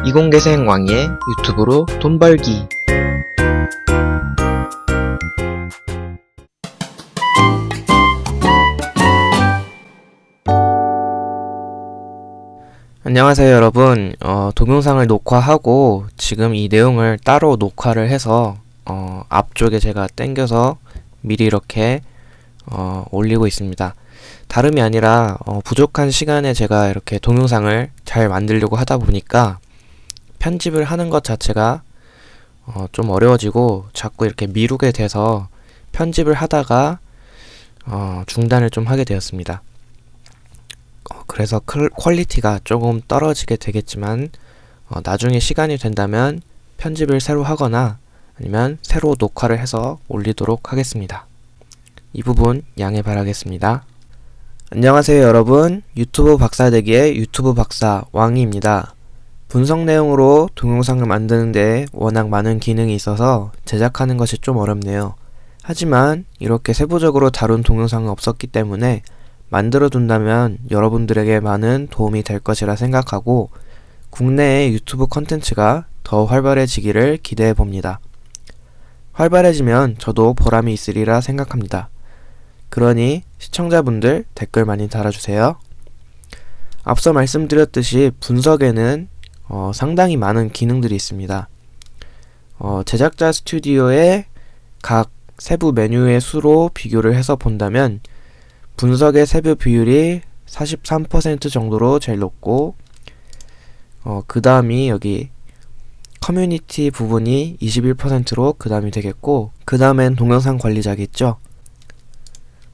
이공계생 왕의 유튜브로 돈 벌기. 안녕하세요 여러분. 동영상을 녹화하고 지금 이 내용을 따로 녹화를 해서 앞쪽에 제가 당겨서 미리 이렇게 올리고 있습니다. 다름이 아니라 부족한 시간에 제가 이렇게 동영상을 잘 만들려고 하다 보니까 편집을 하는 것 자체가 좀 어려워지고 자꾸 이렇게 미루게 돼서 편집을 하다가 중단을 좀 하게 되었습니다. 그래서 퀄리티가 조금 떨어지게 되겠지만 나중에 시간이 된다면 편집을 새로 하거나 아니면 새로 녹화를 해서 올리도록 하겠습니다. 이 부분 양해 바라겠습니다. 안녕하세요 여러분, 유튜브 박사되기의 유튜브 박사 왕이입니다. 분석 내용으로 동영상을 만드는데 워낙 많은 기능이 있어서 제작하는 것이 좀 어렵네요. 하지만 이렇게 세부적으로 다룬 동영상은 없었기 때문에 만들어 둔다면 여러분들에게 많은 도움이 될 것이라 생각하고 국내의 유튜브 컨텐츠가 더 활발해지기를 기대해 봅니다. 활발해지면 저도 보람이 있으리라 생각합니다. 그러니 시청자분들 댓글 많이 달아주세요. 앞서 말씀드렸듯이 분석에는 상당히 많은 기능들이 있습니다. 제작자 스튜디오의 각 세부 메뉴의 수로 비교를 해서 본다면 분석의 세부 비율이 43% 정도로 제일 높고 그 다음이 여기 커뮤니티 부분이 21%로 그 다음이 되겠고 그 다음엔 동영상 관리자겠죠.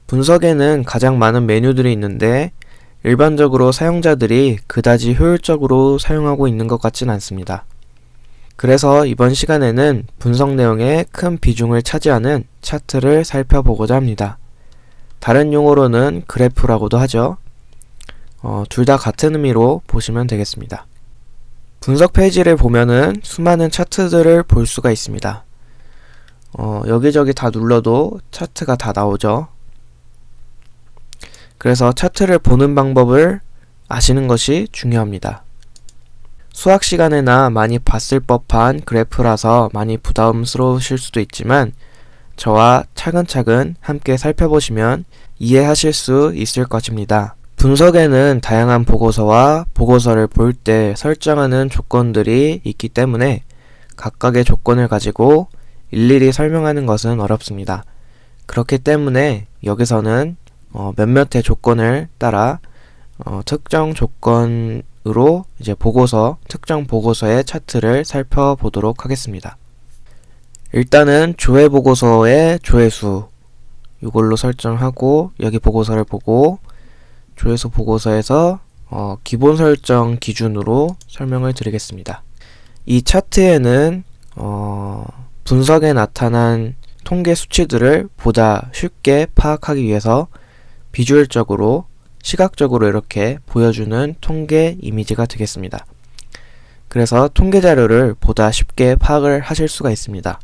분석에는 가장 많은 메뉴들이 있는데 일반적으로 사용자들이 그다지 효율적으로 사용하고 있는 것 같진 않습니다. 그래서 이번 시간에는 분석 내용에 큰 비중을 차지하는 차트를 살펴보고자 합니다. 다른 용어로는 그래프라고도 하죠. 둘 다 같은 의미로 보시면 되겠습니다. 분석 페이지를 보면은 수많은 차트들을 볼 수가 있습니다. 여기저기 다 눌러도 차트가 다 나오죠. 그래서 차트를 보는 방법을 아시는 것이 중요합니다. 수학 시간에나 많이 봤을 법한 그래프라서 많이 부담스러우실 수도 있지만 저와 차근차근 함께 살펴보시면 이해하실 수 있을 것입니다. 분석에는 다양한 보고서와 보고서를 볼 때 설정하는 조건들이 있기 때문에 각각의 조건을 가지고 일일이 설명하는 것은 어렵습니다. 그렇기 때문에 여기서는 몇몇의 조건을 따라 특정 조건으로 이제 특정 보고서의 차트를 살펴보도록 하겠습니다. 일단은 조회 보고서의 조회수 이걸로 설정하고 여기 보고서를 보고 조회수 보고서에서 기본 설정 기준으로 설명을 드리겠습니다. 이 차트에는 분석에 나타난 통계 수치들을 보다 쉽게 파악하기 위해서 비주얼적으로 시각적으로 이렇게 보여주는 통계 이미지가 되겠습니다. 그래서 통계 자료를 보다 쉽게 파악을 하실 수가 있습니다.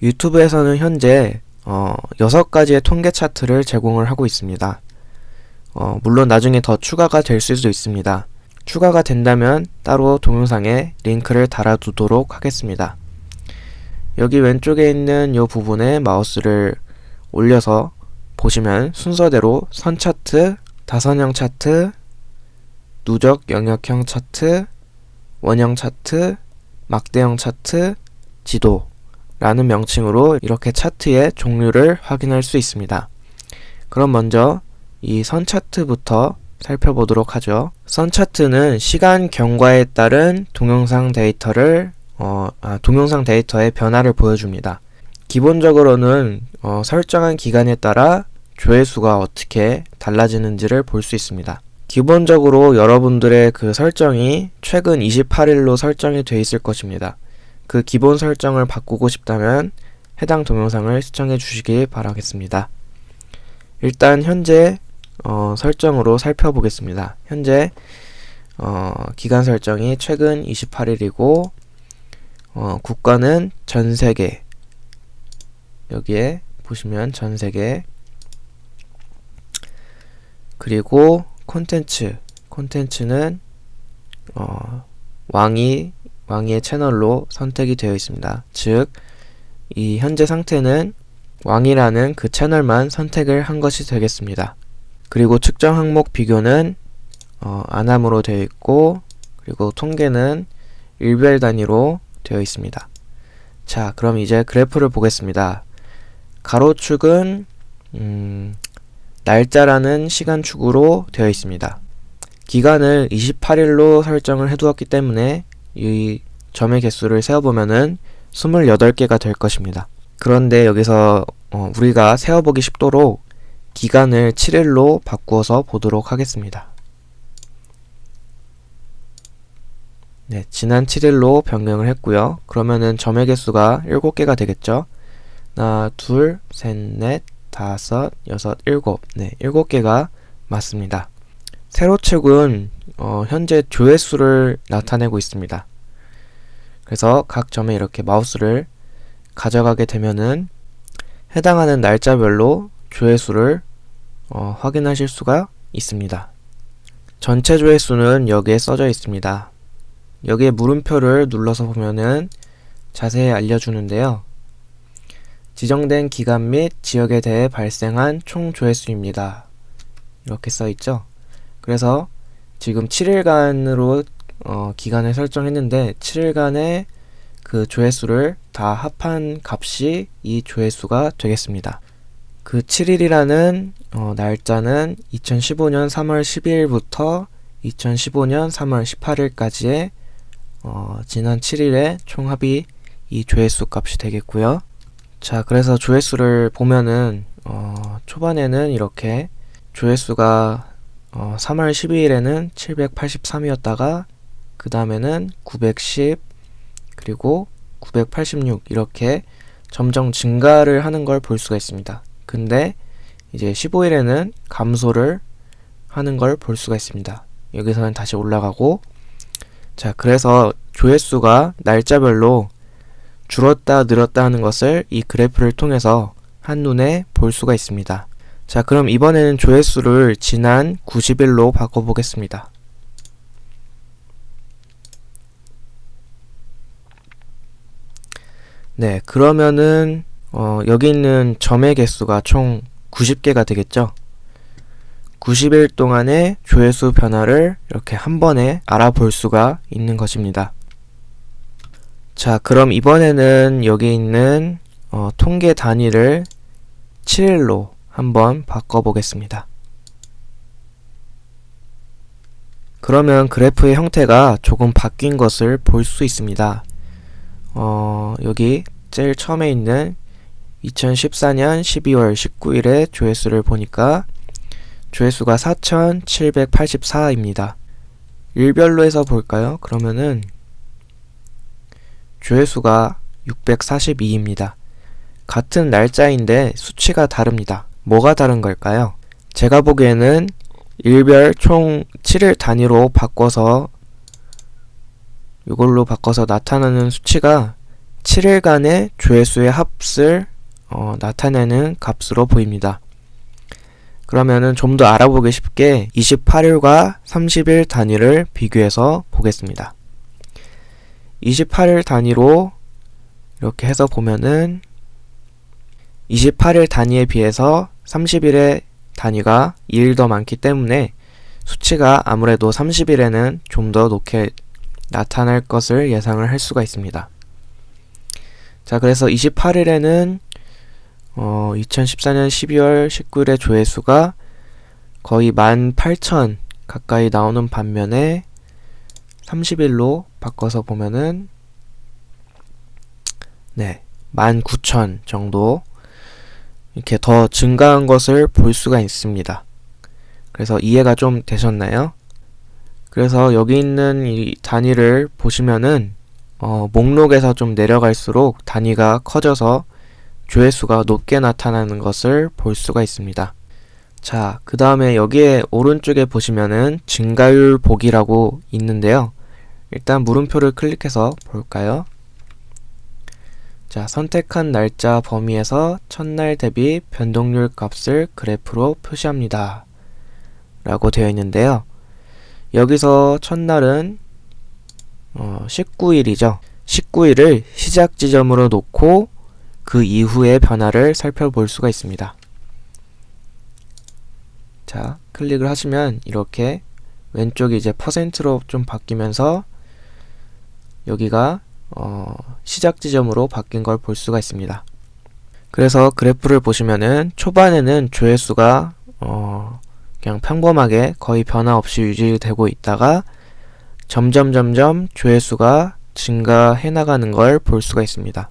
유튜브에서는 현재 6가지의 통계 차트를 제공을 하고 있습니다. 물론 나중에 더 추가가 될 수도 있습니다. 추가가 된다면 따로 동영상에 링크를 달아두도록 하겠습니다. 여기 왼쪽에 있는 이 부분에 마우스를 올려서 보시면 순서대로 선 차트, 다선형 차트, 누적 영역형 차트, 원형 차트, 막대형 차트, 지도라는 명칭으로 이렇게 차트의 종류를 확인할 수 있습니다. 그럼 먼저 이 선 차트부터 살펴보도록 하죠. 선 차트는 시간 경과에 따른 동영상 데이터의 변화를 보여줍니다. 기본적으로는 설정한 기간에 따라 조회수가 어떻게 달라지는지를 볼 수 있습니다. 기본적으로 여러분들의 그 설정이 최근 28일로 설정이 되어 있을 것입니다. 그 기본 설정을 바꾸고 싶다면 해당 동영상을 시청해 주시기 바라겠습니다. 일단 현재 설정으로 살펴보겠습니다. 현재 기간 설정이 최근 28일이고 국가는 전세계, 여기에 보시면 전세계, 그리고 콘텐츠는 왕이 왕이의 채널로 선택이 되어 있습니다. 즉, 이 현재 상태는 왕이라는 그 채널만 선택을 한 것이 되겠습니다. 그리고 측정 항목 비교는 안함으로 되어 있고, 그리고 통계는 일별 단위로 되어 있습니다. 자, 그럼 이제 그래프를 보겠습니다. 가로축은 날짜라는 시간축으로 되어 있습니다. 기간을 28일로 설정을 해두었기 때문에 이 점의 개수를 세어보면은 28개가 될 것입니다. 그런데 여기서 우리가 세어보기 쉽도록 기간을 7일로 바꾸어서 보도록 하겠습니다. 네, 지난 7일로 변경을 했고요. 그러면은 점의 개수가 7개가 되겠죠. 하나, 둘, 셋, 넷, 다섯, 여섯, 일곱. 네, 7개가 맞습니다. 세로축은 현재 조회수를 나타내고 있습니다. 그래서 각 점에 이렇게 마우스를 가져가게 되면은 해당하는 날짜별로 조회수를 확인하실 수가 있습니다. 전체 조회수는 여기에 써져 있습니다. 여기에 물음표를 눌러서 보면은 자세히 알려주는데요. 지정된 기간 및 지역에 대해 발생한 총 조회수입니다. 이렇게 써있죠. 그래서 지금 7일간으로 기간을 설정했는데 7일간의 그 조회수를 다 합한 값이 이 조회수가 되겠습니다. 그 7일이라는 날짜는 2015년 3월 12일부터 2015년 3월 18일까지의 지난 7일의 총합이 이 조회수 값이 되겠고요. 자, 그래서 조회수를 보면은 초반에는 이렇게 조회수가 3월 12일에는 783이었다가 그 다음에는 910 그리고 986 이렇게 점점 증가를 하는 걸 볼 수가 있습니다. 근데 이제 15일에는 감소를 하는 걸 볼 수가 있습니다. 여기서는 다시 올라가고, 자, 그래서 조회수가 날짜별로 줄었다 늘었다 하는 것을 이 그래프를 통해서 한눈에 볼 수가 있습니다. 자, 그럼 이번에는 조회수를 지난 90일로 바꿔보겠습니다. 네, 그러면은 여기 있는 점의 개수가 총 90개가 되겠죠. 90일 동안의 조회수 변화를 이렇게 한 번에 알아볼 수가 있는 것입니다. 자, 그럼 이번에는 여기 있는 통계 단위를 7일로 한번 바꿔보겠습니다. 그러면 그래프의 형태가 조금 바뀐 것을 볼 수 있습니다. 여기 제일 처음에 있는 2014년 12월 19일의 조회수를 보니까 조회수가 4,784입니다. 일별로 해서 볼까요? 그러면은 조회수가 642입니다. 같은 날짜인데 수치가 다릅니다. 뭐가 다른 걸까요? 제가 보기에는 일별 총 7일 단위로 바꿔서 이걸로 바꿔서 나타나는 수치가 7일간의 조회수의 합을 나타내는 값으로 보입니다. 그러면은 좀 더 알아보기 쉽게 28일과 30일 단위를 비교해서 보겠습니다. 28일 단위로 이렇게 해서 보면은 28일 단위에 비해서 30일의 단위가 2일 더 많기 때문에 수치가 아무래도 30일에는 좀 더 높게 나타날 것을 예상을 할 수가 있습니다. 자, 그래서 28일에는 2014년 12월 19일의 조회수가 거의 18,000 가까이 나오는 반면에 30일로 바꿔서 보면은 네, 19,000 정도 이렇게 더 증가한 것을 볼 수가 있습니다. 그래서 이해가 좀 되셨나요? 그래서 여기 있는 이 단위를 보시면은 목록에서 좀 내려갈수록 단위가 커져서 조회수가 높게 나타나는 것을 볼 수가 있습니다. 자, 그 다음에 여기에 오른쪽에 보시면은 증가율 보기라고 있는데요. 일단 물음표를 클릭해서 볼까요? 자, 선택한 날짜 범위에서 첫날 대비 변동률 값을 그래프로 표시합니다. 라고 되어 있는데요. 여기서 첫날은 19일이죠. 19일을 시작 지점으로 놓고 그 이후의 변화를 살펴볼 수가 있습니다. 자, 클릭을 하시면 이렇게 왼쪽이 이제 퍼센트로 좀 바뀌면서 여기가 시작 지점으로 바뀐 걸 볼 수가 있습니다. 그래서 그래프를 보시면은 초반에는 조회수가 그냥 평범하게 거의 변화 없이 유지되고 있다가 점점 조회수가 증가해 나가는 걸 볼 수가 있습니다.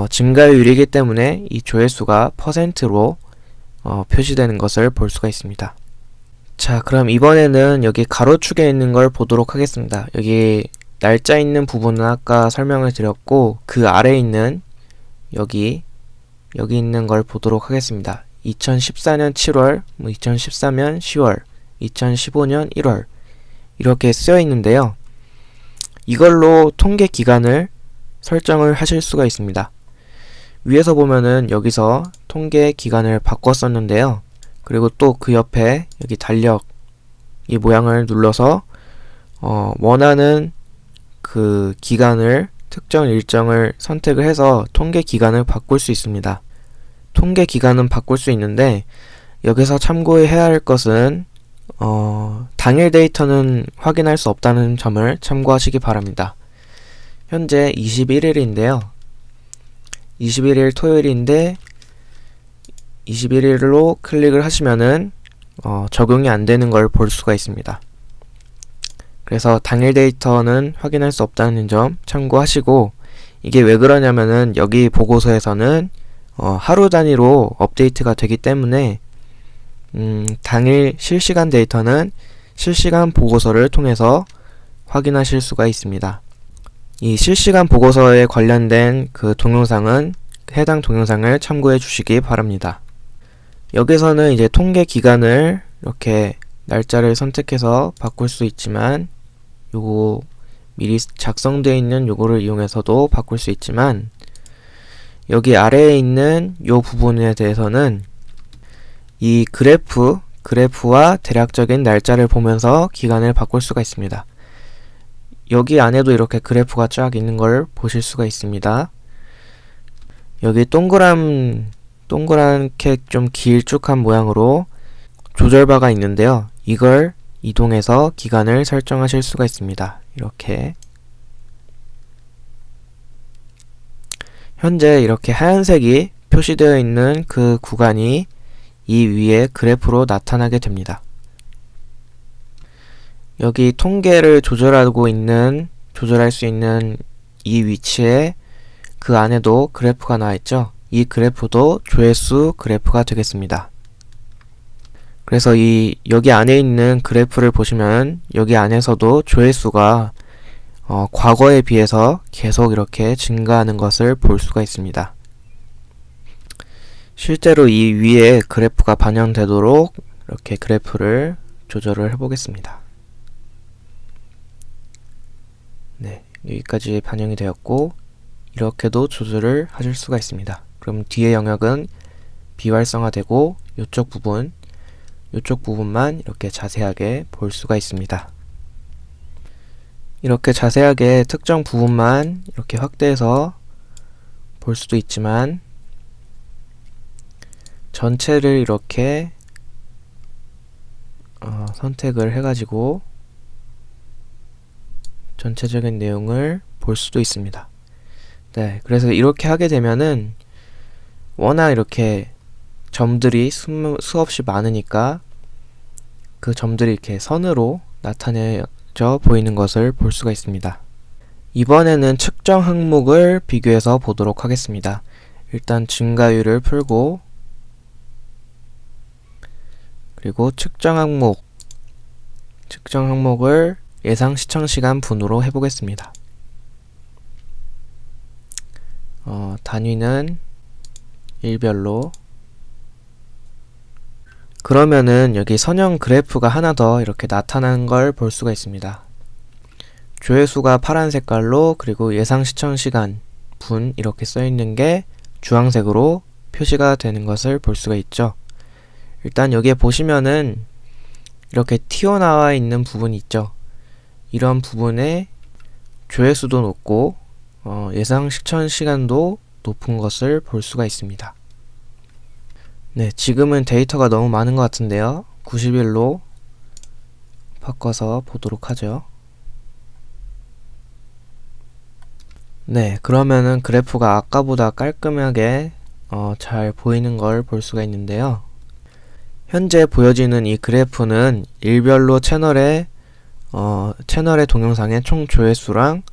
증가율이기 때문에 이 조회수가 퍼센트로 표시되는 것을 볼 수가 있습니다. 자, 그럼 이번에는 여기 가로축에 있는 걸 보도록 하겠습니다. 여기 날짜 있는 부분은 아까 설명을 드렸고 그 아래에 있는 여기 있는 걸 보도록 하겠습니다. 2014년 7월, 2014년 10월, 2015년 1월 이렇게 쓰여 있는데요. 이걸로 통계 기간을 설정을 하실 수가 있습니다. 위에서 보면은 여기서 통계 기간을 바꿨었는데요. 그리고 또 그 옆에 여기 달력 이 모양을 눌러서 원하는 그 기간을 특정 일정을 선택을 해서 통계 기간을 바꿀 수 있습니다. 통계 기간은 바꿀 수 있는데 여기서 참고해야 할 것은 당일 데이터는 확인할 수 없다는 점을 참고하시기 바랍니다. 현재 21일인데요. 21일 토요일인데 21일로 클릭을 하시면은 적용이 안 되는 걸 볼 수가 있습니다. 그래서 당일 데이터는 확인할 수 없다는 점 참고하시고, 이게 왜 그러냐면은 여기 보고서에서는 하루 단위로 업데이트가 되기 때문에 당일 실시간 데이터는 실시간 보고서를 통해서 확인하실 수가 있습니다. 이 실시간 보고서에 관련된 그 동영상은 해당 동영상을 참고해 주시기 바랍니다. 여기서는 이제 통계 기간을 이렇게 날짜를 선택해서 바꿀 수 있지만, 요거 미리 작성되어 있는 요거를 이용해서도 바꿀 수 있지만, 여기 아래에 있는 요 부분에 대해서는 이 그래프와 대략적인 날짜를 보면서 기간을 바꿀 수가 있습니다. 여기 안에도 이렇게 그래프가 쫙 있는 걸 보실 수가 있습니다. 여기 동그랗게 좀 길쭉한 모양으로 조절바가 있는데요. 이걸 이동해서 기간을 설정하실 수가 있습니다. 이렇게 현재 이렇게 하얀색이 표시되어 있는 그 구간이 이 위에 그래프로 나타나게 됩니다. 여기 통계를 조절할 수 있는 이 위치에 그 안에도 그래프가 나와 있죠. 이 그래프도 조회수 그래프가 되겠습니다. 그래서 여기 안에 있는 그래프를 보시면 여기 안에서도 조회수가 과거에 비해서 계속 이렇게 증가하는 것을 볼 수가 있습니다. 실제로 이 위에 그래프가 반영되도록 이렇게 그래프를 조절을 해보겠습니다. 네, 여기까지 반영이 되었고 이렇게도 조절을 하실 수가 있습니다. 그럼 뒤의 영역은 비활성화되고 이쪽 부분만 이렇게 자세하게 볼 수가 있습니다. 이렇게 자세하게 특정 부분만 이렇게 확대해서 볼 수도 있지만, 전체를 이렇게 선택을 해가지고 전체적인 내용을 볼 수도 있습니다. 네, 그래서 이렇게 하게 되면은 워낙 이렇게 점들이 수없이 많으니까 그 점들이 이렇게 선으로 나타내져 보이는 것을 볼 수가 있습니다. 이번에는 측정 항목을 비교해서 보도록 하겠습니다. 일단 증가율을 풀고, 그리고 측정 항목을 예상 시청시간 분으로 해보겠습니다. 단위는 일별로. 그러면은 여기 선형 그래프가 하나 더 이렇게 나타나는 걸 볼 수가 있습니다. 조회수가 파란 색깔로, 그리고 예상 시청시간 분 이렇게 써있는 게 주황색으로 표시가 되는 것을 볼 수가 있죠. 일단 여기에 보시면은 이렇게 튀어나와 있는 부분이 있죠. 이런 부분에 조회수도 높고 예상 시청 시간도 높은 것을 볼 수가 있습니다. 네, 지금은 데이터가 너무 많은 것 같은데요. 90일로 바꿔서 보도록 하죠. 네, 그러면은 그래프가 아까보다 깔끔하게 잘 보이는 걸 볼 수가 있는데요. 현재 보여지는 이 그래프는 일별로 채널의 동영상의 총 조회수랑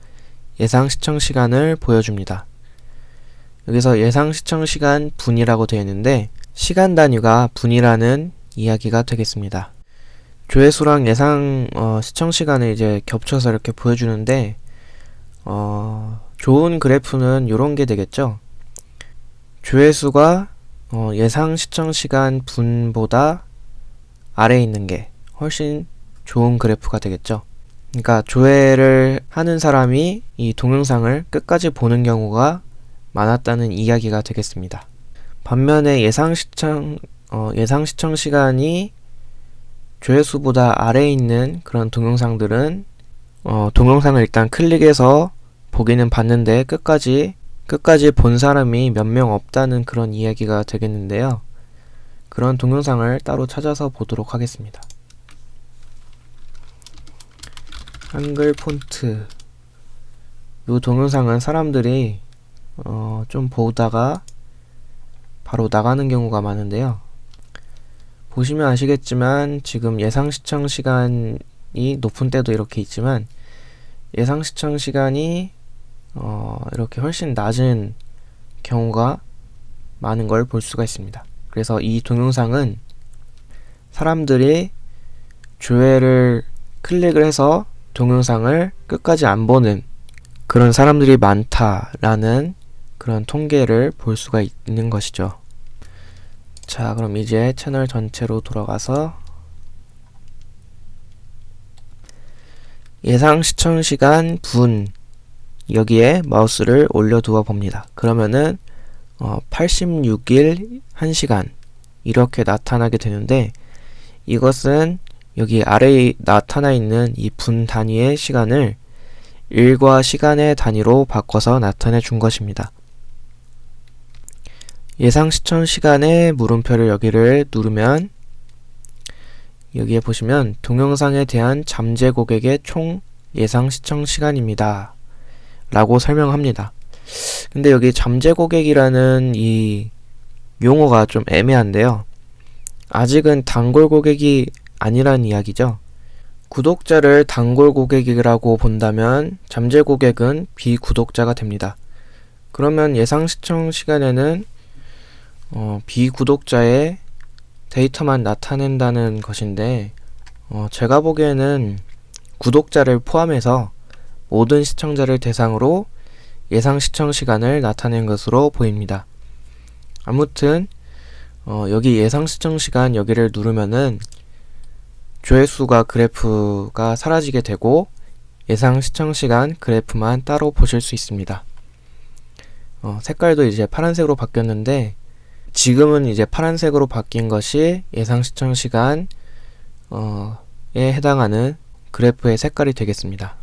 예상 시청 시간을 보여줍니다. 여기서 예상 시청 시간 분이라고 되어 있는데 시간 단위가 분이라는 이야기가 되겠습니다. 조회수랑 예상 시청 시간을 이제 겹쳐서 이렇게 보여주는데 좋은 그래프는 이런 게 되겠죠. 조회수가 예상 시청 시간 분보다 아래에 있는 게 훨씬 좋은 그래프가 되겠죠. 그러니까 조회를 하는 사람이 이 동영상을 끝까지 보는 경우가 많았다는 이야기가 되겠습니다. 반면에 예상 시청 시간이 조회수보다 아래에 있는 그런 동영상들은 동영상을 일단 클릭해서 보기는 봤는데 끝까지 본 사람이 몇 명 없다는 그런 이야기가 되겠는데요. 그런 동영상을 따로 찾아서 보도록 하겠습니다. 한글 폰트. 이 동영상은 사람들이 좀 보다가 바로 나가는 경우가 많은데요. 보시면 아시겠지만 지금 예상 시청 시간이 높은 때도 이렇게 있지만 예상 시청 시간이 이렇게 훨씬 낮은 경우가 많은 걸 볼 수가 있습니다. 그래서 이 동영상은 사람들이 조회를 클릭을 해서 동영상을 끝까지 안 보는 그런 사람들이 많다라는 그런 통계를 볼 수가 있는 것이죠. 자, 그럼 이제 채널 전체로 돌아가서 예상 시청 시간 분 여기에 마우스를 올려두어 봅니다. 그러면은 86일 1시간 이렇게 나타나게 되는데 이것은 여기 아래에 나타나 있는 이 분 단위의 시간을 일과 시간의 단위로 바꿔서 나타내 준 것입니다. 예상 시청 시간의 물음표를 여기를 누르면 여기에 보시면 동영상에 대한 잠재 고객의 총 예상 시청 시간입니다. 라고 설명합니다. 근데 여기 잠재 고객이라는 이 용어가 좀 애매한데요. 아직은 단골 고객이 아니라는 이야기죠. 구독자를 단골 고객이라고 본다면 잠재 고객은 비구독자가 됩니다. 그러면 예상 시청 시간에는 비구독자의 데이터만 나타낸다는 것인데 제가 보기에는 구독자를 포함해서 모든 시청자를 대상으로 예상 시청 시간을 나타낸 것으로 보입니다. 아무튼 여기 예상 시청 시간 여기를 누르면은 조회수가 그래프가 사라지게 되고 예상 시청 시간 그래프만 따로 보실 수 있습니다. 색깔도 이제 파란색으로 바뀌었는데 지금은 이제 파란색으로 바뀐 것이 예상 시청 시간에 해당하는 그래프의 색깔이 되겠습니다.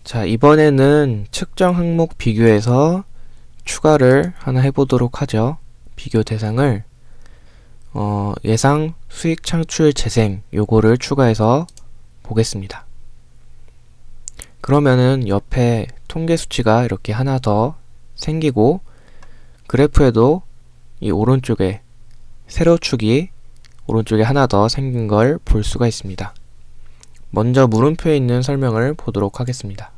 자, 이번에는 측정 항목 비교해서 추가를 하나 해보도록 하죠. 비교 대상을 예상 수익 창출 재생 요거를 추가해서 보겠습니다. 그러면은 옆에 통계 수치가 이렇게 하나 더 생기고 그래프에도 이 오른쪽에 세로축이 오른쪽에 하나 더 생긴 걸 볼 수가 있습니다. 먼저 물음표에 있는 설명을 보도록 하겠습니다.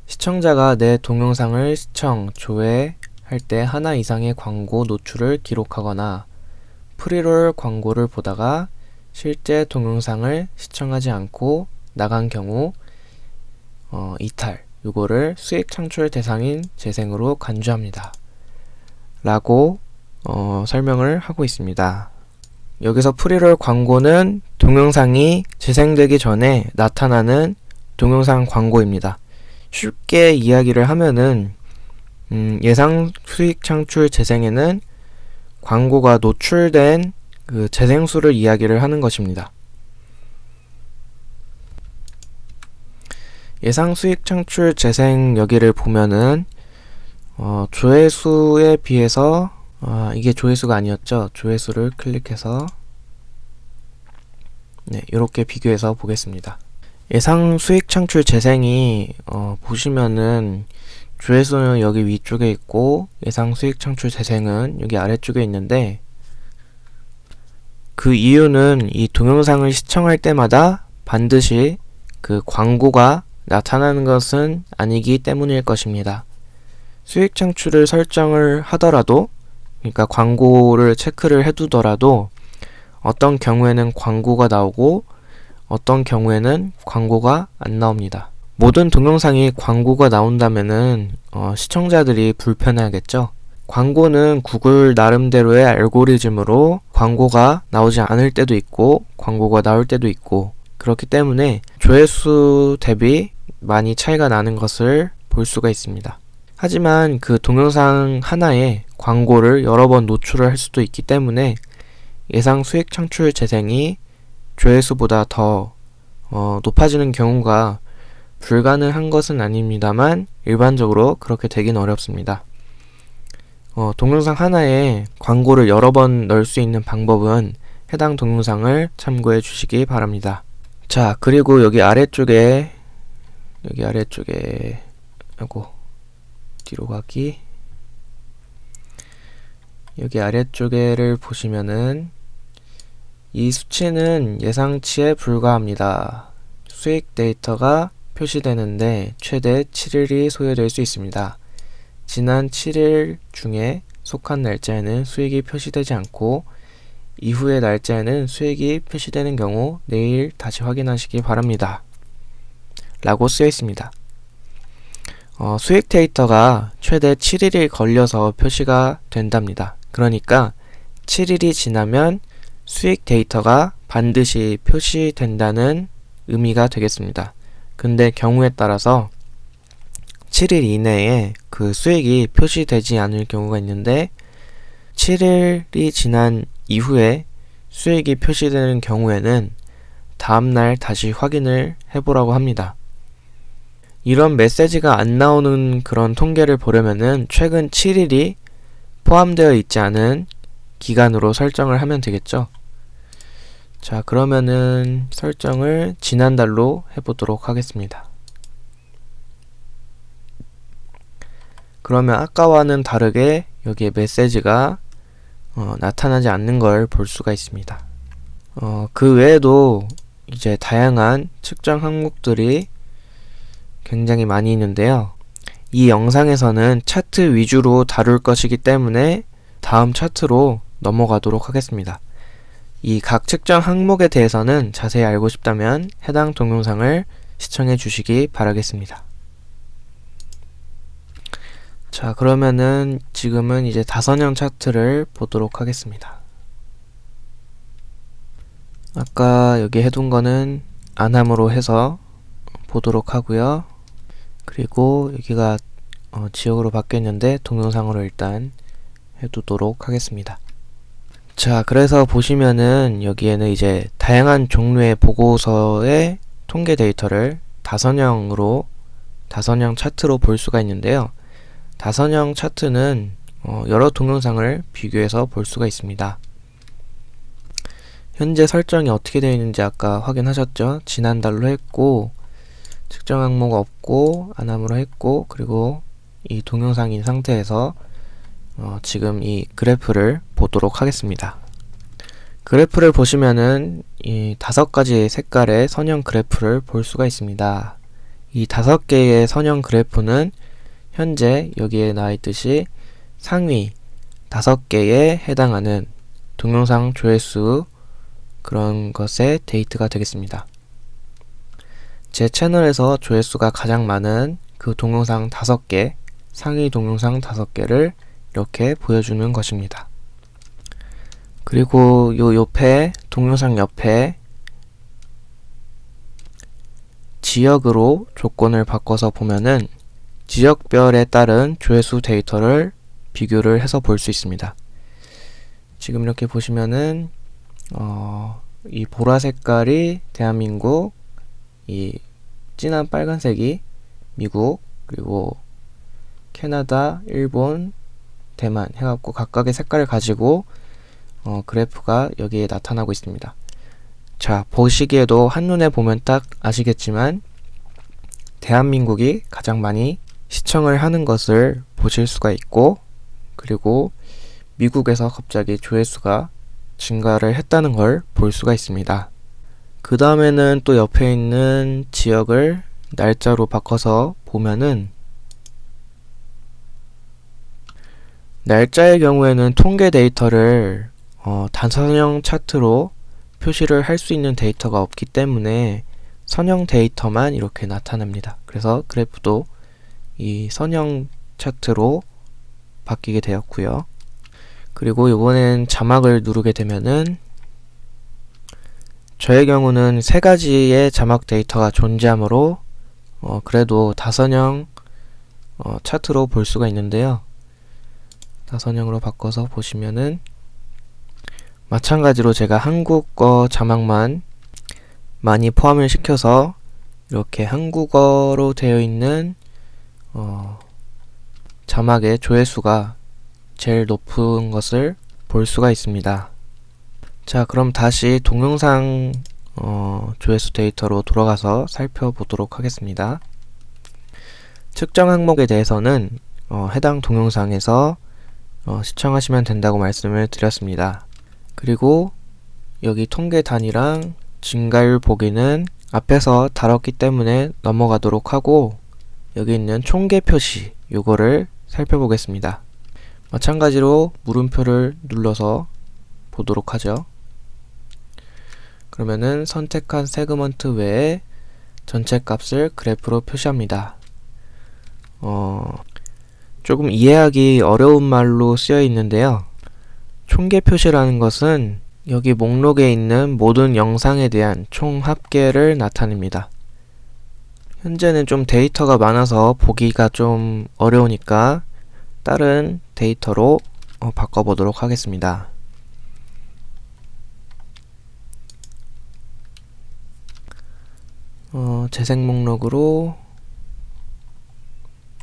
시청자가 내 동영상을 시청, 조회할 때 하나 이상의 광고 노출을 기록하거나 프리롤 광고를 보다가 실제 동영상을 시청하지 않고 나간 경우 이탈, 요거를 수익 창출 대상인 재생으로 간주합니다. 라고 설명을 하고 있습니다. 여기서 프리롤 광고는 동영상이 재생되기 전에 나타나는 동영상 광고입니다. 쉽게 이야기를 하면은 예상 수익 창출 재생에는 광고가 노출된 그 재생수를 이야기를 하는 것입니다. 예상 수익 창출 재생 여기를 보면은 조회수에 비해서 이게 조회수가 아니었죠. 조회수를 클릭해서 네, 이렇게 비교해서 보겠습니다. 예상 수익 창출 재생이 보시면은 조회수는 여기 위쪽에 있고 예상 수익 창출 재생은 여기 아래쪽에 있는데, 그 이유는 이 동영상을 시청할 때마다 반드시 그 광고가 나타나는 것은 아니기 때문일 것입니다. 수익 창출을 설정을 하더라도, 그러니까 광고를 체크를 해두더라도 어떤 경우에는 광고가 나오고 어떤 경우에는 광고가 안 나옵니다. 모든 동영상이 광고가 나온다면은 시청자들이 불편해하겠죠. 광고는 구글 나름대로의 알고리즘으로 광고가 나오지 않을 때도 있고 광고가 나올 때도 있고, 그렇기 때문에 조회수 대비 많이 차이가 나는 것을 볼 수가 있습니다. 하지만 그 동영상 하나에 광고를 여러 번 노출을 할 수도 있기 때문에 예상 수익 창출 재생이 조회수보다 더 높아지는 경우가 불가능한 것은 아닙니다만 일반적으로 그렇게 되긴 어렵습니다. 동영상 하나에 광고를 여러 번 넣을 수 있는 방법은 해당 동영상을 참고해 주시기 바랍니다. 자, 그리고 여기 아래쪽에 뒤로 가기, 여기 아래쪽에를 보시면은 이 수치는 예상치에 불과합니다. 수익 데이터가 표시되는데 최대 7일이 소요될 수 있습니다. 지난 7일 중에 속한 날짜에는 수익이 표시되지 않고 이후의 날짜에는 수익이 표시되는 경우 내일 다시 확인하시기 바랍니다. 라고 쓰여 있습니다. 수익 데이터가 최대 7일이 걸려서 표시가 된답니다. 그러니까 7일이 지나면 수익 데이터가 반드시 표시된다는 의미가 되겠습니다. 근데 경우에 따라서 7일 이내에 그 수익이 표시되지 않을 경우가 있는데 7일이 지난 이후에 수익이 표시되는 경우에는 다음날 다시 확인을 해보라고 합니다. 이런 메시지가 안 나오는 그런 통계를 보려면은 최근 7일이 포함되어 있지 않은 기간으로 설정을 하면 되겠죠. 자, 그러면은 설정을 지난달로 해보도록 하겠습니다. 그러면 아까와는 다르게 여기에 메시지가 나타나지 않는 걸 볼 수가 있습니다. 그 외에도 이제 다양한 측정 항목들이 굉장히 많이 있는데요. 이 영상에서는 차트 위주로 다룰 것이기 때문에 다음 차트로 넘어가도록 하겠습니다. 이 각 측정 항목에 대해서는 자세히 알고 싶다면 해당 동영상을 시청해 주시기 바라겠습니다. 자, 그러면은 지금은 이제 다선형 차트를 보도록 하겠습니다. 아까 여기 해둔 거는 안함으로 해서 보도록 하고요. 그리고 여기가 지역으로 바뀌었는데 동영상으로 일단 해두도록 하겠습니다. 자, 그래서 보시면은 여기에는 이제 다양한 종류의 보고서의 통계 데이터를 다선형 차트로 볼 수가 있는데요. 다선형 차트는 여러 동영상을 비교해서 볼 수가 있습니다. 현재 설정이 어떻게 되어 있는지 아까 확인하셨죠? 지난달로 했고 측정 항목 없고 안함으로 했고, 그리고 이 동영상인 상태에서 지금 이 그래프를 보도록 하겠습니다. 그래프를 보시면은 이 5가지의 색깔의 선형 그래프를 볼 수가 있습니다. 이 5개의 선형 그래프는 현재 여기에 나와 있듯이 상위 5개에 해당하는 동영상 조회수 그런 것의 데이터가 되겠습니다. 제 채널에서 조회수가 가장 많은 그 동영상 5개, 상위 동영상 5개를 이렇게 보여주는 것입니다. 그리고 요 옆에 동영상 옆에 지역으로 조건을 바꿔서 보면은 지역별에 따른 조회수 데이터를 비교를 해서 볼 수 있습니다. 지금 이렇게 보시면은 이 보라 색깔이 대한민국, 이 진한 빨간색이 미국, 그리고 캐나다, 일본, 대만 해갖고 각각의 색깔을 가지고 그래프가 여기에 나타나고 있습니다. 자, 보시기에도 한눈에 보면 딱 아시겠지만 대한민국이 가장 많이 시청을 하는 것을 보실 수가 있고, 그리고 미국에서 갑자기 조회수가 증가를 했다는 걸 볼 수가 있습니다. 그 다음에는 또 옆에 있는 지역을 날짜로 바꿔서 보면은, 날짜의 경우에는 통계 데이터를 단선형 차트로 표시를 할 수 있는 데이터가 없기 때문에 선형 데이터만 이렇게 나타납니다. 그래서 그래프도 이 선형 차트로 바뀌게 되었고요. 그리고 이번엔 자막을 누르게 되면은, 저의 경우는 세 가지의 자막 데이터가 존재하므로 그래도 다선형 차트로 볼 수가 있는데요. 다선형으로 바꿔서 보시면은 마찬가지로 제가 한국어 자막만 많이 포함을 시켜서 이렇게 한국어로 되어 있는 자막의 조회수가 제일 높은 것을 볼 수가 있습니다. 자, 그럼 다시 동영상 조회수 데이터로 돌아가서 살펴보도록 하겠습니다. 측정 항목에 대해서는 해당 동영상에서 시청하시면 된다고 말씀을 드렸습니다. 그리고 여기 통계 단위랑 증가율 보기는 앞에서 다뤘기 때문에 넘어가도록 하고, 여기 있는 총계 표시 요거를 살펴보겠습니다. 마찬가지로 물음표를 눌러서 보도록 하죠. 그러면은 선택한 세그먼트 외에 전체 값을 그래프로 표시합니다. 조금 이해하기 어려운 말로 쓰여 있는데요. 총계 표시라는 것은 여기 목록에 있는 모든 영상에 대한 총 합계를 나타냅니다. 현재는 좀 데이터가 많아서 보기가 좀 어려우니까 다른 데이터로 바꿔보도록 하겠습니다. 재생 목록으로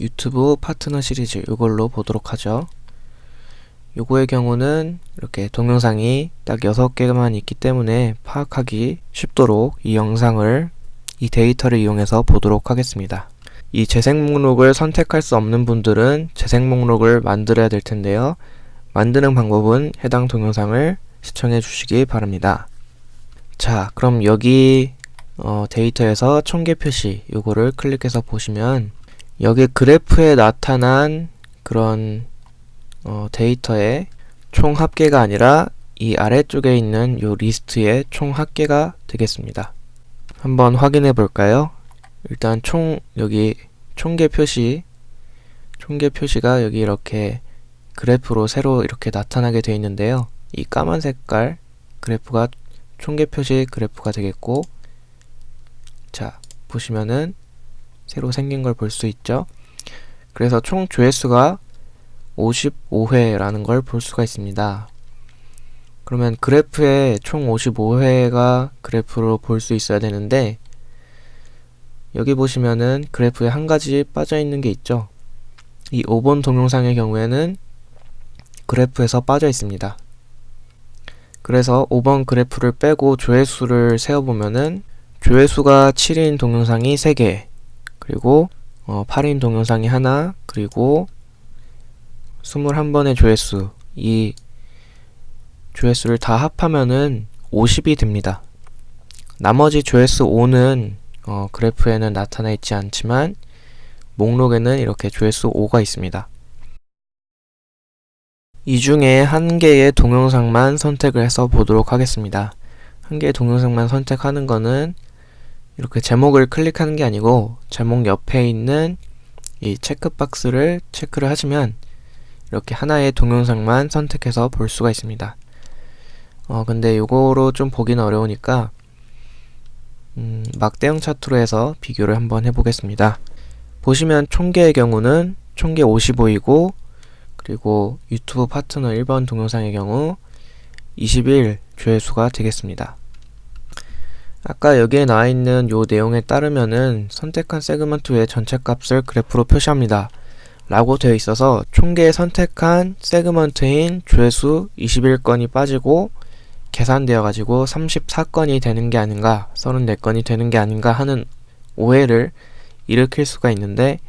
유튜브 파트너 시리즈 이걸로 보도록 하죠. 요거의 경우는 이렇게 동영상이 딱 6개만 있기 때문에 파악하기 쉽도록 이 데이터를 이용해서 보도록 하겠습니다. 이 재생 목록을 선택할 수 없는 분들은 재생 목록을 만들어야 될 텐데요. 만드는 방법은 해당 동영상을 시청해 주시기 바랍니다. 자, 그럼 여기 데이터에서 총계 표시 요거를 클릭해서 보시면 여기 그래프에 나타난 그런 데이터의 총 합계가 아니라 이 아래쪽에 있는 요 리스트의 총 합계가 되겠습니다. 한번 확인해 볼까요? 일단 여기 총계 표시가 여기 이렇게 그래프로 새로 이렇게 나타나게 되어 있는데요. 이 까만 색깔 그래프가 총계 표시 그래프가 되겠고, 자, 보시면은 새로 생긴 걸 볼 수 있죠. 그래서 총 조회수가 55회라는 걸 볼 수가 있습니다. 그러면 그래프에 총 55회가 그래프로 볼 수 있어야 되는데, 여기 보시면은 그래프에 한 가지 빠져 있는 게 있죠. 이 5번 동영상의 경우에는 그래프에서 빠져 있습니다. 그래서 5번 그래프를 빼고 조회수를 세어보면은 조회수가 7인 동영상이 3개, 그리고 8인 동영상이 하나, 그리고 21번의 조회수, 이 조회수를 다 합하면은 50이 됩니다. 나머지 조회수 5는 그래프에는 나타나 있지 않지만 목록에는 이렇게 조회수 5가 있습니다. 이 중에 한 개의 동영상만 선택을 해서 보도록 하겠습니다. 한 개의 동영상만 선택하는 거는 이렇게 제목을 클릭하는 게 아니고 제목 옆에 있는 이 체크박스를 체크를 하시면 이렇게 하나의 동영상만 선택해서 볼 수가 있습니다. 근데 요거로 좀 보기는 어려우니까 막대형 차트로 해서 비교를 한번 해보겠습니다. 보시면 총계의 경우는 총계 55이고, 그리고 유튜브 파트너 1번 동영상의 경우 21 조회수가 되겠습니다. 아까 여기에 나와 있는 요 내용에 따르면은 선택한 세그먼트 외 전체 값을 그래프로 표시합니다 라고 되어 있어서 총계 선택한 세그먼트인 조회수 21건이 빠지고 계산되어 가지고 34건이 되는 게 아닌가, 34건이 되는 게 아닌가 하는 오해를 일으킬 수가 있는데,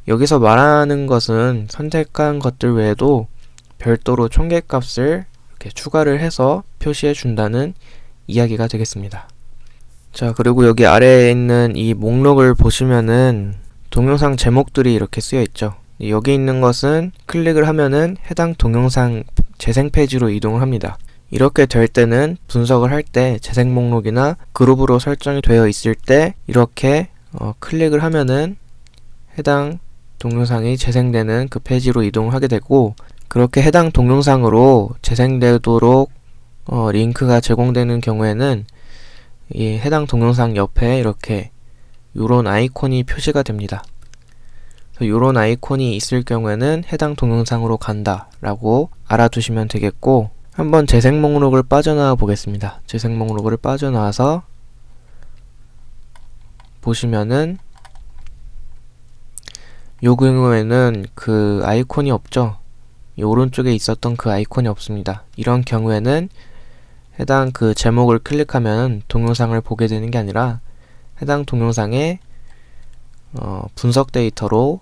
여기서 말하는 것은 선택한 것들 외에도 별도로 총계 값을 이렇게 추가를 해서 표시해 준다는 이야기가 되겠습니다. 자, 그리고 여기 아래에 있는 이 목록을 보시면은 동영상 제목들이 이렇게 쓰여 있죠. 여기 있는 것은 클릭을 하면은 해당 동영상 재생 페이지로 이동을 합니다. 이렇게 될 때는 분석을 할 때 재생 목록이나 그룹으로 설정이 되어 있을 때 이렇게 클릭을 하면은 해당 동영상이 재생되는 그 페이지로 이동을 하게 되고, 그렇게 해당 동영상으로 재생되도록 링크가 제공되는 경우에는 이 해당 동영상 옆에 이렇게 요런 아이콘이 표시가 됩니다. 요런 아이콘이 있을 경우에는 해당 동영상으로 간다 라고 알아두시면 되겠고, 한번 재생 목록을 빠져나와 보겠습니다. 재생 목록을 빠져나와서 보시면은 요 경우에는 그 아이콘이 없죠. 이 오른쪽에 있었던 그 아이콘이 없습니다. 이런 경우에는 해당 그 제목을 클릭하면 동영상을 보게 되는 게 아니라 해당 동영상의 분석 데이터로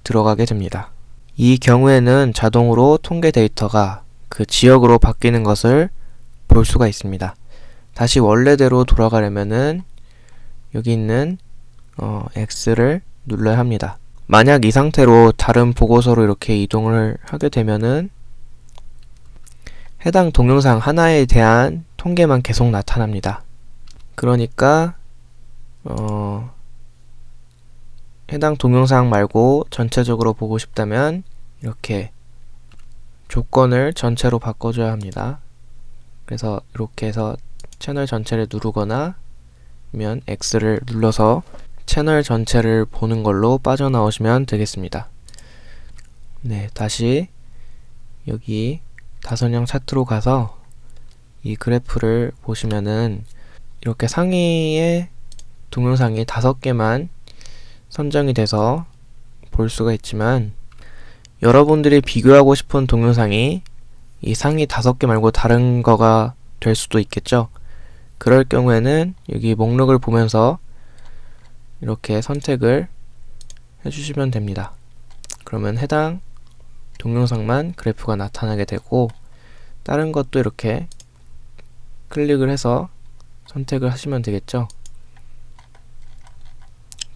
들어가게 됩니다. 이 경우에는 자동으로 통계 데이터가 그 지역으로 바뀌는 것을 볼 수가 있습니다. 다시 원래대로 돌아가려면은 여기 있는 X를 눌러야 합니다. 만약 이 상태로 다른 보고서로 이렇게 이동을 하게 되면은 해당 동영상 하나에 대한 통계만 계속 나타납니다. 그러니까 해당 동영상 말고 전체적으로 보고 싶다면 이렇게 조건을 전체로 바꿔줘야 합니다. 그래서 이렇게 해서 채널 전체를 누르거나 아니면 X를 눌러서 채널 전체를 보는 걸로 빠져나오시면 되겠습니다. 네, 다시 여기 다선형 차트로 가서 이 그래프를 보시면은 이렇게 상위에 동영상이 5개만 선정이 돼서 볼 수가 있지만, 여러분들이 비교하고 싶은 동영상이 이 상위 5개 말고 다른 거가 될 수도 있겠죠. 그럴 경우에는 여기 목록을 보면서 이렇게 선택을 해주시면 됩니다. 그러면 해당 동영상만 그래프가 나타나게 되고, 다른 것도 이렇게 클릭을 해서 선택을 하시면 되겠죠.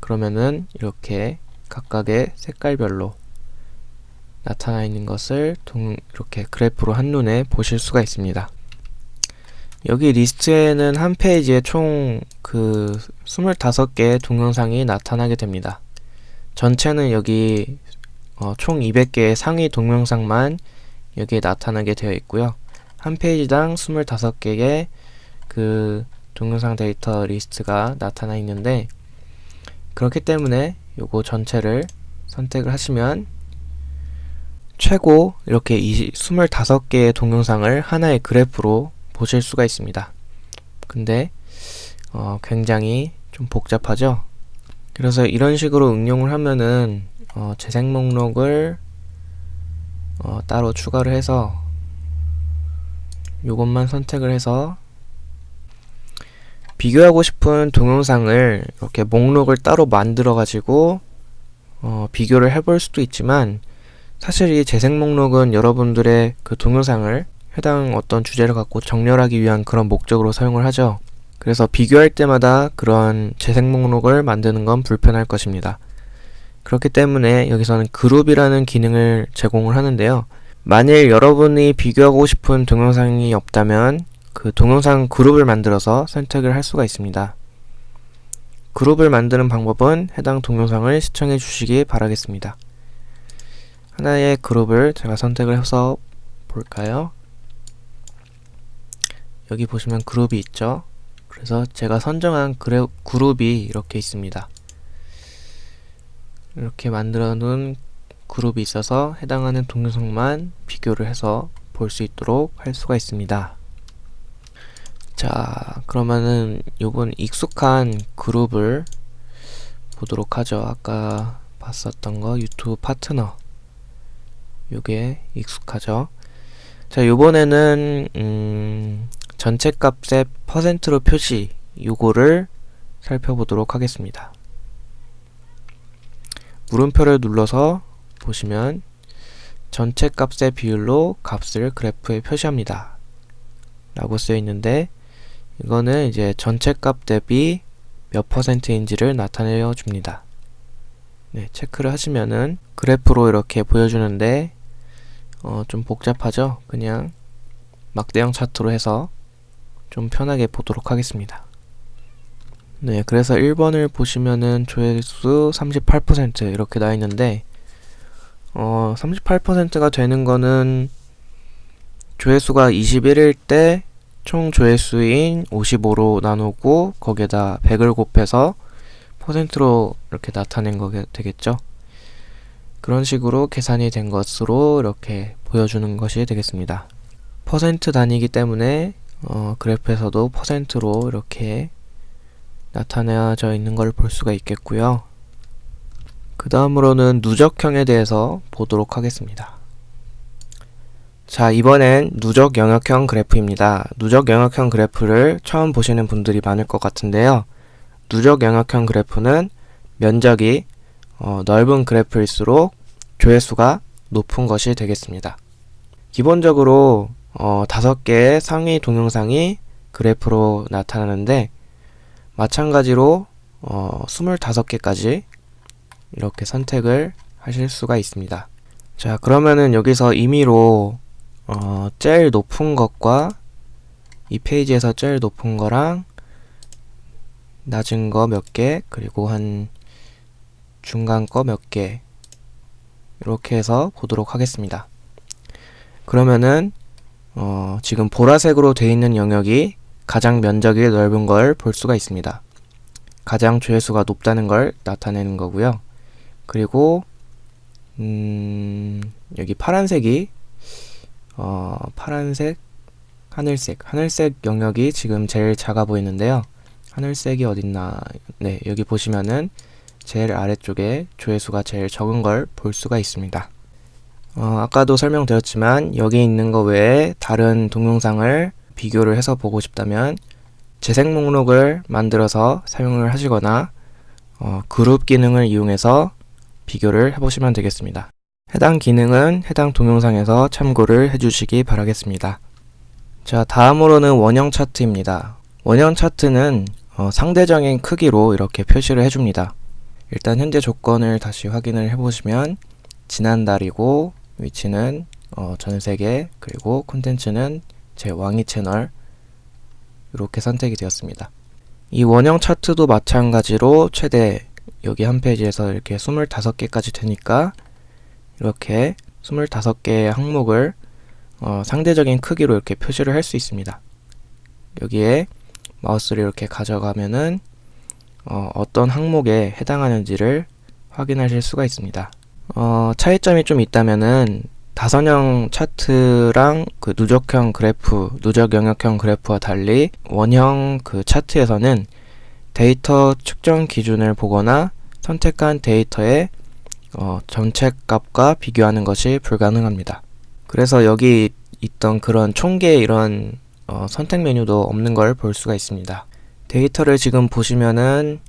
그러면은 이렇게 각각의 색깔별로 나타나 있는 것을 이렇게 그래프로 한눈에 보실 수가 있습니다. 여기 리스트에는 한 페이지에 총 그 25개의 동영상이 나타나게 됩니다. 전체는 여기 총 200개의 상위 동영상만 여기에 나타나게 되어 있고요. 한 페이지당 25개의 그 동영상 데이터 리스트가 나타나 있는데, 그렇기 때문에 요거 전체를 선택을 하시면 최고 이렇게 25개의 동영상을 하나의 그래프로 보실 수가 있습니다. 근데 굉장히 좀 복잡하죠? 그래서 이런 식으로 응용을 하면은 재생 목록을 따로 추가를 해서 요것만 선택을 해서 비교하고 싶은 동영상을 이렇게 목록을 따로 만들어 가지고 비교를 해볼 수도 있지만, 사실 이 재생 목록은 여러분들의 그 동영상을 해당 어떤 주제를 갖고 정렬하기 위한 그런 목적으로 사용을 하죠. 그래서 비교할 때마다 그런 재생 목록을 만드는 건 불편할 것입니다. 그렇기 때문에 여기서는 그룹이라는 기능을 제공을 하는데요. 만일 여러분이 비교하고 싶은 동영상이 없다면 그 동영상 그룹을 만들어서 선택을 할 수가 있습니다. 그룹을 만드는 방법은 해당 동영상을 시청해 주시기 바라겠습니다. 하나의 그룹을 제가 선택을 해서 볼까요? 여기 보시면 그룹이 있죠. 그래서 제가 선정한 그룹이 이렇게 있습니다. 이렇게 만들어 놓은 그룹이 있어서 해당하는 동영상만 비교를 해서 볼 수 있도록 할 수가 있습니다. 자, 그러면은 요번 익숙한 그룹을 보도록 하죠. 아까 봤었던 거 유튜브 파트너, 요게 익숙하죠. 자, 요번에는 전체 값의 퍼센트로 표시, 요거를 살펴보도록 하겠습니다. 물음표를 눌러서 보시면 전체 값의 비율로 값을 그래프에 표시합니다 라고 쓰여 있는데, 이거는 이제 전체 값 대비 몇 퍼센트인지를 나타내어 줍니다. 네, 체크를 하시면은 그래프로 이렇게 보여주는데 좀 복잡하죠? 그냥 막대형 차트로 해서 좀 편하게 보도록 하겠습니다. 네, 그래서 1번을 보시면은 조회수 38% 이렇게 나와 있는데 38%가 되는 거는 조회수가 21일 때 총 조회수인 55로 나누고 거기에다 100을 곱해서 퍼센트로 이렇게 나타낸 거게 되겠죠. 그런 식으로 계산이 된 것으로 이렇게 보여주는 것이 되겠습니다. 퍼센트 단위이기 때문에 그래프에서도 퍼센트로 이렇게 나타내져 있는 걸 볼 수가 있겠고요. 그 다음으로는 누적형에 대해서 보도록 하겠습니다. 자, 이번엔 누적 영역형 그래프입니다. 누적 영역형 그래프를 처음 보시는 분들이 많을 것 같은데요. 누적 영역형 그래프는 면적이 넓은 그래프일수록 조회수가 높은 것이 되겠습니다. 기본적으로 5개의 상위 동영상이 그래프로 나타나는데, 마찬가지로 25개까지 이렇게 선택을 하실 수가 있습니다. 자, 그러면은 여기서 임의로 제일 높은 것과 이 페이지에서 제일 높은 거랑 낮은 거 몇 개, 그리고 한 중간 거 몇 개, 이렇게 해서 보도록 하겠습니다. 그러면은 지금 보라색으로 되어 있는 영역이 가장 면적이 넓은 걸 볼 수가 있습니다. 가장 조회수가 높다는 걸 나타내는 거고요. 그리고 여기 파란색이 파란색, 하늘색 영역이 지금 제일 작아 보이는데요. 하늘색이 어딨나? 네, 여기 보시면은 제일 아래쪽에 조회수가 제일 적은 걸 볼 수가 있습니다. 아까도 설명드렸지만 여기 있는 거 외에 다른 동영상을 비교를 해서 보고 싶다면 재생 목록을 만들어서 사용을 하시거나 그룹 기능을 이용해서 비교를 해보시면 되겠습니다. 해당 기능은 해당 동영상에서 참고를 해주시기 바라겠습니다. 자, 다음으로는 원형 차트입니다. 원형 차트는 상대적인 크기로 이렇게 표시를 해줍니다. 일단 현재 조건을 다시 확인을 해보시면 지난달이고, 위치는 전 세계, 그리고 콘텐츠는 제 왕이 채널, 이렇게 선택이 되었습니다. 이 원형 차트도 마찬가지로 최대 여기 한 페이지에서 이렇게 25개까지 되니까 이렇게 25개의 항목을 상대적인 크기로 이렇게 표시를 할 수 있습니다. 여기에 마우스를 이렇게 가져가면은 어떤 항목에 해당하는지를 확인하실 수가 있습니다. 차이점이 좀 있다면은 다선형 차트랑 그 누적형 그래프, 누적 영역형 그래프와 달리 원형 그 차트에서는 데이터 측정 기준을 보거나 선택한 데이터의 전체 값과 비교하는 것이 불가능합니다. 그래서 여기 있던 그런 총계 이런 선택 메뉴도 없는 걸 볼 수가 있습니다. 데이터를 지금 보시면은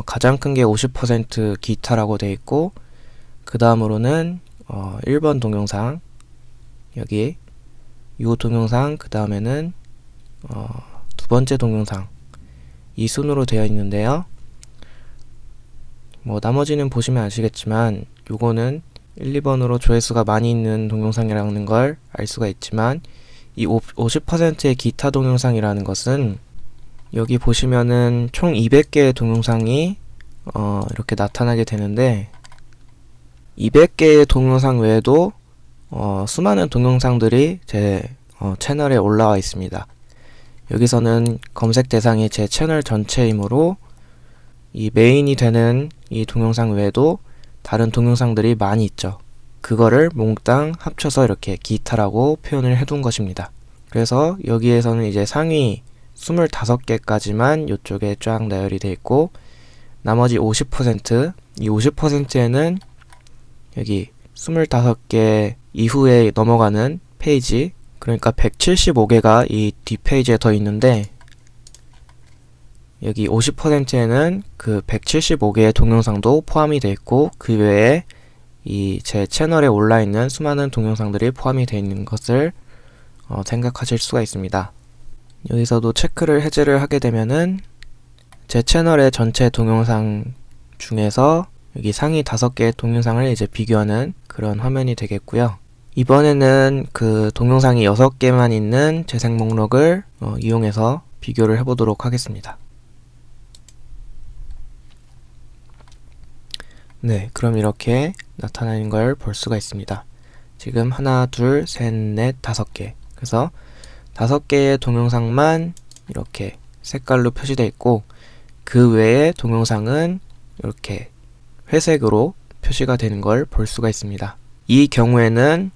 가장 큰 게 50% 기타라고 되어 있고, 그 다음으로는 1번 동영상, 여기 이 동영상, 그 다음에는 두 번째 동영상, 이 순으로 되어 있는데요. 뭐 나머지는 보시면 아시겠지만 요거는 1, 2번으로 조회수가 많이 있는 동영상이라는 걸 알 수가 있지만, 이 50%의 기타 동영상이라는 것은 여기 보시면은 총 200개의 동영상이 이렇게 나타나게 되는데, 200개의 동영상 외에도 수많은 동영상들이 제 채널에 올라와 있습니다. 여기서는 검색 대상이 제 채널 전체이므로 이 메인이 되는 이 동영상 외에도 다른 동영상들이 많이 있죠. 그거를 몽땅 합쳐서 이렇게 기타라고 표현을 해둔 것입니다. 그래서 여기에서는 이제 상위 25개까지만 이쪽에 쫙 나열이 되어 있고, 나머지 50%, 이 50%에는 여기 25개 이후에 넘어가는 페이지, 그러니까 175개가 이 뒷페이지에 더 있는데, 여기 50%에는 그 175개의 동영상도 포함이 되어 있고, 그 외에 이 제 채널에 올라있는 수많은 동영상들이 포함이 되어 있는 것을 생각하실 수가 있습니다. 여기서도 체크를 해제를 하게 되면은 제 채널의 전체 동영상 중에서 여기 상위 5개의 동영상을 이제 비교하는 그런 화면이 되겠고요. 이번에는 그 동영상이 6개만 있는 재생 목록을 이용해서 비교를 해보도록 하겠습니다. 네, 그럼 이렇게 나타나는 걸 볼 수가 있습니다. 지금 하나, 둘, 셋, 넷, 5개. 그래서 5개의 동영상만 이렇게 색깔로 표시되어 있고, 그 외의 동영상은 이렇게 회색으로 표시가 되는 걸 볼 수가 있습니다. 이 경우에는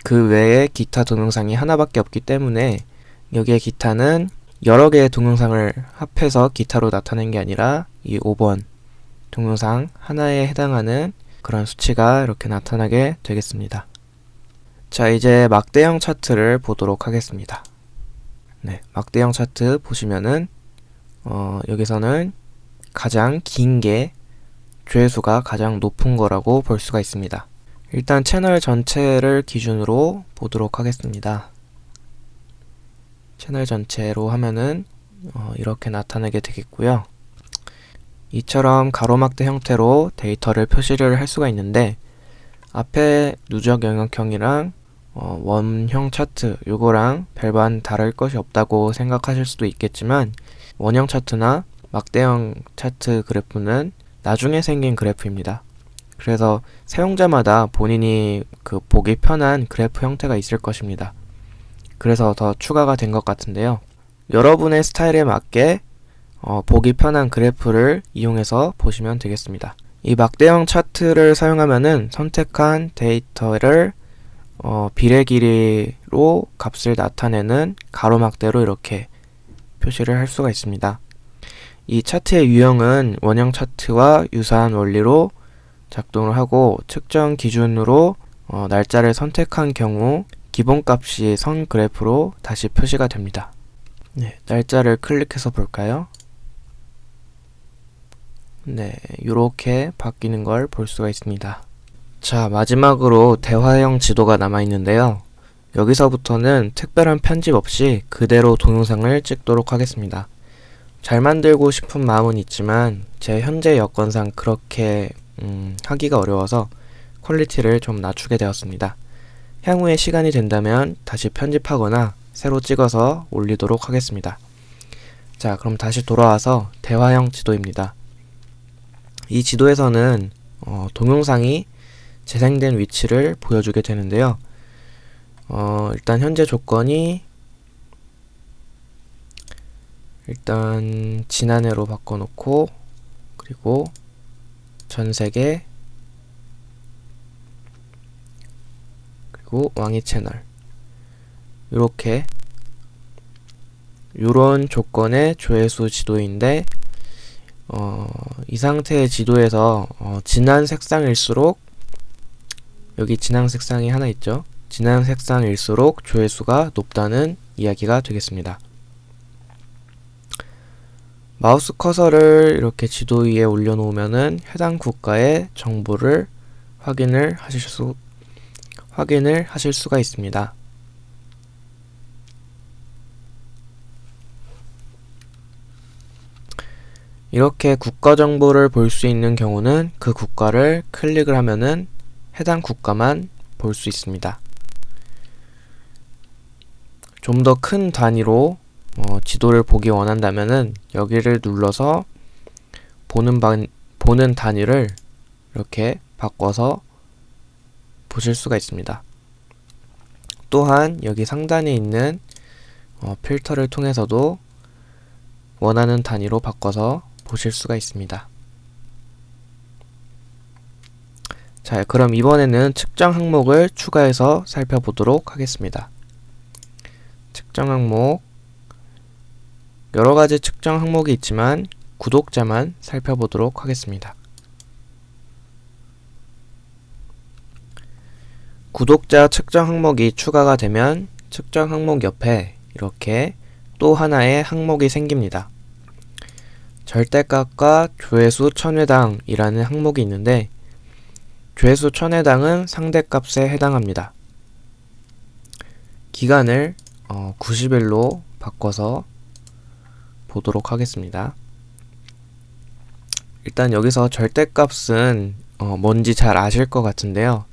그 외에 기타 동영상이 하나밖에 없기 때문에 여기에 기타는 여러 개의 동영상을 합해서 기타로 나타낸 게 아니라 이 5번 동영상 하나에 해당하는 그런 수치가 이렇게 나타나게 되겠습니다. 자, 이제 막대형 차트를 보도록 하겠습니다. 네, 막대형 차트 보시면은 여기서는 가장 긴 게 조회수가 가장 높은 거라고 볼 수가 있습니다. 일단 채널 전체를 기준으로 보도록 하겠습니다. 채널 전체로 하면은 이렇게 나타나게 되겠고요. 이처럼 가로막대 형태로 데이터를 표시를 할 수가 있는데, 앞에 누적 영역형이랑 원형 차트 요거랑 별반 다를 것이 없다고 생각하실 수도 있겠지만, 원형 차트나 막대형 차트 그래프는 나중에 생긴 그래프입니다. 그래서 사용자마다 본인이 그 보기 편한 그래프 형태가 있을 것입니다. 그래서 더 추가가 된 것 같은데요. 여러분의 스타일에 맞게 보기 편한 그래프를 이용해서 보시면 되겠습니다. 이 막대형 차트를 사용하면은 선택한 데이터를 비례 길이로 값을 나타내는 가로막대로 이렇게 표시를 할 수가 있습니다. 이 차트의 유형은 원형 차트와 유사한 원리로 작동을 하고, 측정 기준으로 날짜를 선택한 경우 기본값이 선 그래프로 다시 표시가 됩니다. 네, 날짜를 클릭해서 볼까요? 네, 이렇게 바뀌는 걸 볼 수가 있습니다. 자, 마지막으로 대화형 지도가 남아있는데요. 여기서부터는 특별한 편집 없이 그대로 동영상을 찍도록 하겠습니다. 잘 만들고 싶은 마음은 있지만 제 현재 여건상 그렇게 하기가 어려워서 퀄리티를 좀 낮추게 되었습니다. 향후에 시간이 된다면 다시 편집하거나 새로 찍어서 올리도록 하겠습니다. 자, 그럼 다시 돌아와서 대화형 지도입니다. 이 지도에서는 동영상이 재생된 위치를 보여주게 되는데요. 일단 현재 조건이 일단 지난해로 바꿔놓고, 그리고 전세계, 그리고 왕이 채널, 이렇게 요런 조건의 조회수 지도인데, 이 상태의 지도에서 진한 색상일수록, 여기 진한 색상이 하나 있죠. 진한 색상일수록 조회수가 높다는 이야기가 되겠습니다. 마우스 커서를 이렇게 지도 위에 올려놓으면은 해당 국가의 정보를 확인을 하실 수가 있습니다. 이렇게 국가 정보를 볼 수 있는 경우는 그 국가를 클릭을 하면은 해당 국가만 볼 수 있습니다. 좀 더 큰 단위로 지도를 보기 원한다면은 여기를 눌러서 보는 단위를 이렇게 바꿔서 보실 수가 있습니다. 또한 여기 상단에 있는 필터를 통해서도 원하는 단위로 바꿔서 보실 수가 있습니다. 자, 그럼 이번에는 측정 항목을 추가해서 살펴보도록 하겠습니다. 측정 항목, 여러가지 측정 항목이 있지만 구독자만 살펴보도록 하겠습니다. 구독자 측정 항목이 추가가 되면 측정 항목 옆에 이렇게 또 하나의 항목이 생깁니다. 절대값과 조회수 1000회당이라는 항목이 있는데 조회수 1000회당은 상대값에 해당합니다. 기간을 90일로 바꿔서 보도록 하겠습니다. 일단 여기서 절대값은 뭔지 잘 아실 것 같은데요.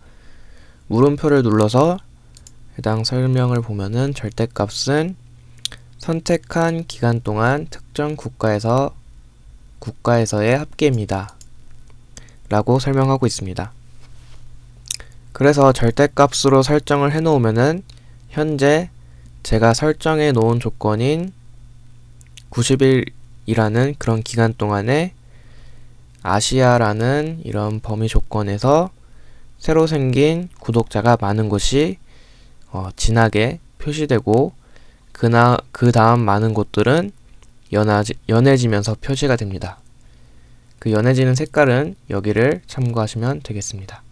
물음표를 눌러서 해당 설명을 보면은 절대값은 선택한 기간 동안 특정 국가에서의 합계입니다. 라고 설명하고 있습니다. 그래서 절대값으로 설정을 해 놓으면은 현재 제가 설정해 놓은 조건인 90일이라는 그런 기간 동안에 아시아라는 이런 범위 조건에서 새로 생긴 구독자가 많은 곳이 진하게 표시되고 그 다음 많은 곳들은 연해지면서 표시가 됩니다. 그 연해지는 색깔은 여기를 참고하시면 되겠습니다.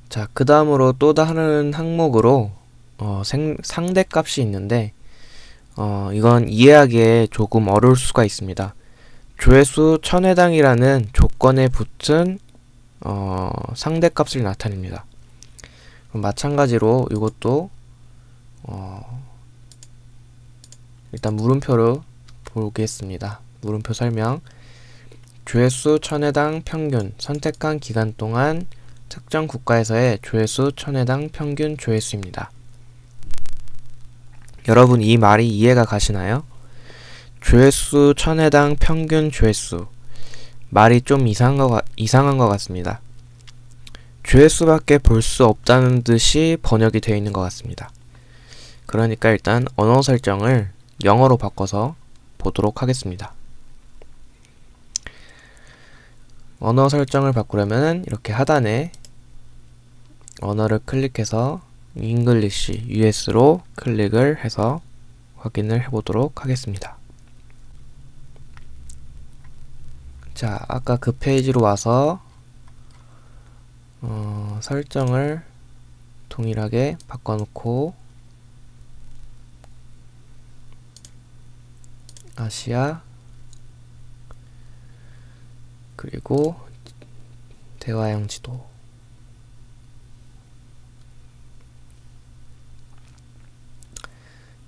자, 그 다음으로 또 다른 항목으로 상대값이 있는데 이건 이해하기에 조금 어려울 수가 있습니다. 조회수 1000회당이라는 조건에 붙은 상대값을 나타냅니다. 그럼 마찬가지로 이것도 일단 물음표로 보겠습니다. 물음표 설명. 조회수 1000회당 평균 선택한 기간 동안 특정 국가에서의 조회수 1000회당 평균 조회수입니다. 여러분 이 말이 이해가 가시나요? 조회수 1000회당 평균 조회수 말이 좀 이상한 것 같습니다. 조회수밖에 볼 수 없다는 듯이 번역이 되어 있는 것 같습니다. 그러니까 일단 언어 설정을 영어로 바꿔서 보도록 하겠습니다. 언어 설정을 바꾸려면 이렇게 하단에 언어를 클릭해서 English US로 클릭을 해서 확인을 해보도록 하겠습니다. 자, 아까 그 페이지로 와서 설정을 동일하게 바꿔놓고 아시아 그리고 대화형 지도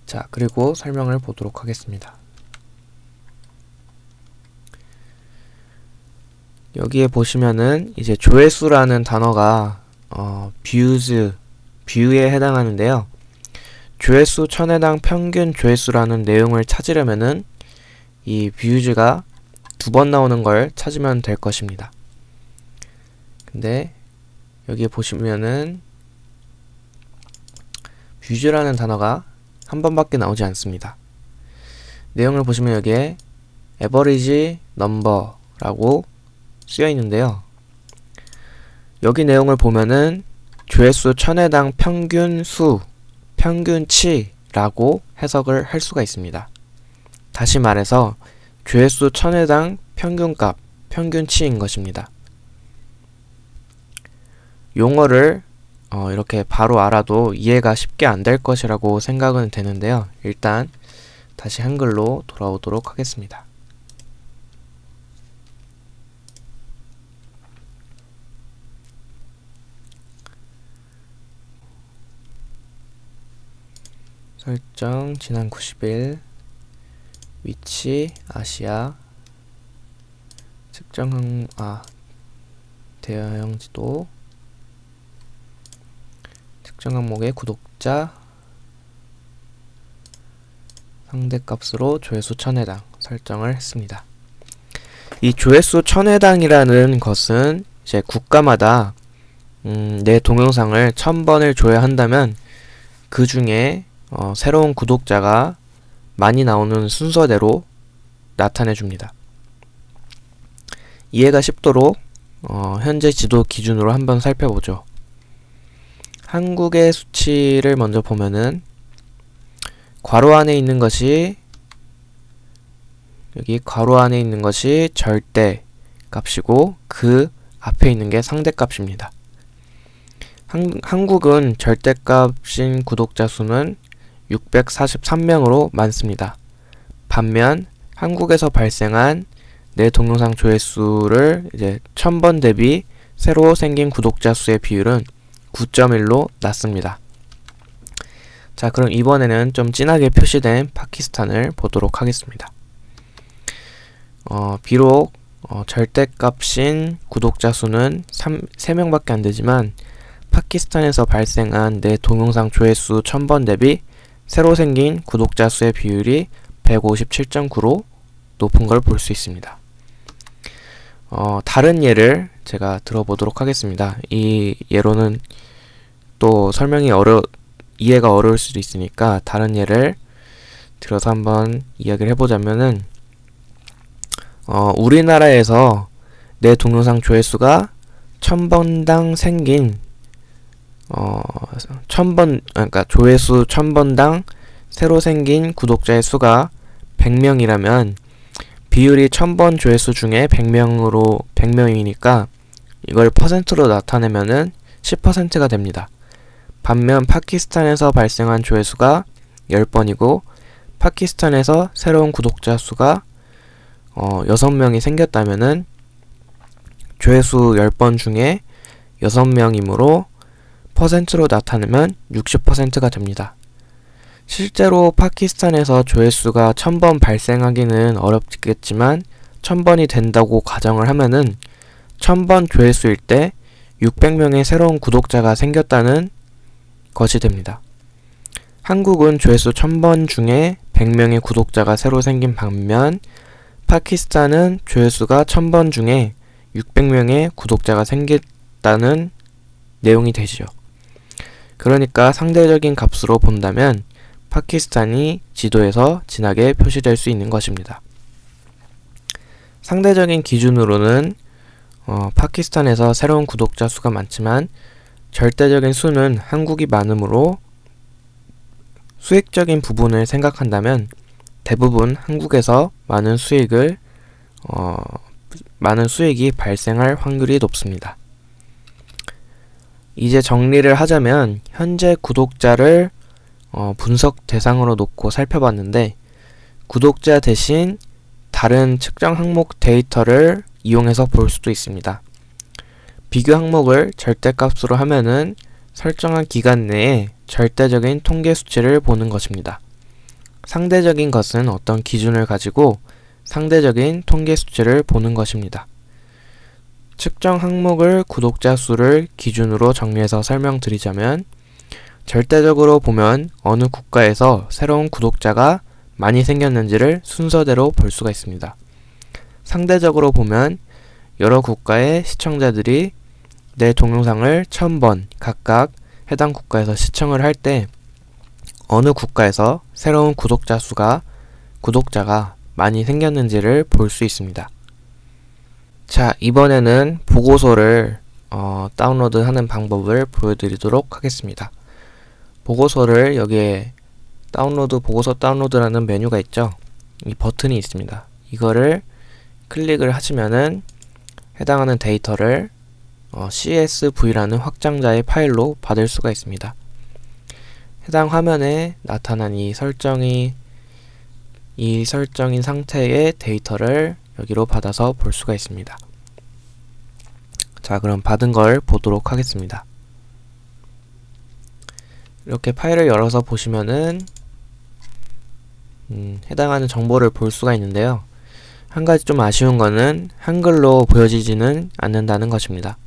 자, 그리고 설명을 보도록 하겠습니다. 여기에 보시면은 이제 조회수라는 단어가 뷰에 해당하는데요. 조회수 1000회당 평균 조회수라는 내용을 찾으려면은 이 뷰즈가 2번 나오는 걸 찾으면 될 것입니다. 근데 여기에 보시면은 뷰즈라는 단어가 한 번밖에 나오지 않습니다. 내용을 보시면 여기에 average number라고 쓰여 있는데요. 여기 내용을 보면은 조회수 1000회당 평균 수, 평균치라고 해석을 할 수가 있습니다. 다시 말해서 조회수 1000회당 평균값, 평균치인 것입니다. 용어를 이렇게 바로 알아도 이해가 쉽게 안 될 것이라고 생각은 되는데요. 일단 다시 한글로 돌아오도록 하겠습니다. 설정 지난 90일 위치 아시아 측정 대화형 지도 특정 항목의 구독자 상대값으로 조회수 1000회당 설정을 했습니다. 이 조회수 1000회당이라는 것은 이제 국가마다 내 동영상을 1000번을 조회한다면 그 중에 새로운 구독자가 많이 나오는 순서대로 나타내 줍니다. 이해가 쉽도록 현재 지도 기준으로 한번 살펴보죠. 한국의 수치를 먼저 보면은 괄호 안에 있는 것이 여기 괄호 안에 있는 것이 절대 값이고 그 앞에 있는 게 상대 값입니다. 한국은 절대값인 구독자 수는 643명으로 많습니다. 반면 한국에서 발생한 내 동영상 조회수를 이제 1000번 대비 새로 생긴 구독자 수의 비율은 9.1로 낮습니다. 자, 그럼 이번에는 좀 진하게 표시된 파키스탄을 보도록 하겠습니다. 비록 절대값인 구독자 수는 3명밖에 안 되지만 파키스탄에서 발생한 내 동영상 조회수 1000번 대비 새로 생긴 구독자 수의 비율이 157.9로 높은 걸 볼 수 있습니다. 다른 예를 제가 들어보도록 하겠습니다. 이 예로는 또 설명이 이해가 어려울 수도 있으니까 다른 예를 들어서 한번 이야기를 해보자면은 우리나라에서 내 동영상 조회수가 1000번당 생긴 1000번, 그러니까 조회수 1000번당 새로 생긴 구독자의 수가 100명이라면 비율이 1000번 조회수 중에 100명이니까 이걸 퍼센트로 나타내면은 10%가 됩니다. 반면 파키스탄에서 발생한 조회수가 10번이고 파키스탄에서 새로운 구독자 수가 6명이 생겼다면은 조회수 10번 중에 6명이므로 퍼센트로 나타내면 60%가 됩니다. 실제로 파키스탄에서 조회수가 1000번 발생하기는 어렵겠지만 1000번이 된다고 가정을 하면은 1000번 조회수일 때 600명의 새로운 구독자가 생겼다는 것이 됩니다. 한국은 조회수 1000번 중에 100명의 구독자가 새로 생긴 반면 파키스탄은 조회수가 1000번 중에 600명의 구독자가 생겼다는 내용이 되지요. 그러니까 상대적인 값으로 본다면 파키스탄이 지도에서 진하게 표시될 수 있는 것입니다. 상대적인 기준으로는 파키스탄에서 새로운 구독자 수가 많지만 절대적인 수는 한국이 많으므로 수익적인 부분을 생각한다면 대부분 한국에서 많은 수익이 발생할 확률이 높습니다. 이제 정리를 하자면 현재 구독자를 분석 대상으로 놓고 살펴봤는데 구독자 대신 다른 측정 항목 데이터를 이용해서 볼 수도 있습니다. 비교 항목을 절대값으로 하면은 설정한 기간 내에 절대적인 통계 수치를 보는 것입니다. 상대적인 것은 어떤 기준을 가지고 상대적인 통계 수치를 보는 것입니다. 측정 항목을 구독자 수를 기준으로 정리해서 설명드리자면 절대적으로 보면 어느 국가에서 새로운 구독자가 많이 생겼는지를 순서대로 볼 수가 있습니다. 상대적으로 보면 여러 국가의 시청자들이 내 동영상을 1000번 각각 해당 국가에서 시청을 할 때 어느 국가에서 새로운 구독자가 많이 생겼는지를 볼 수 있습니다. 자, 이번에는 보고서를 다운로드하는 방법을 보여드리도록 하겠습니다. 보고서를 여기에 보고서 다운로드라는 메뉴가 있죠. 이 버튼이 있습니다. 이거를 클릭을 하시면은 해당하는 데이터를 CSV라는 확장자의 파일로 받을 수가 있습니다. 해당 화면에 나타난 이 설정인 상태의 데이터를 여기로 받아서 볼 수가 있습니다. 자, 그럼 받은 걸 보도록 하겠습니다. 이렇게 파일을 열어서 보시면은 해당하는 정보를 볼 수가 있는데요. 한 가지 좀 아쉬운 거는 한글로 보여지지는 않는다는 것입니다.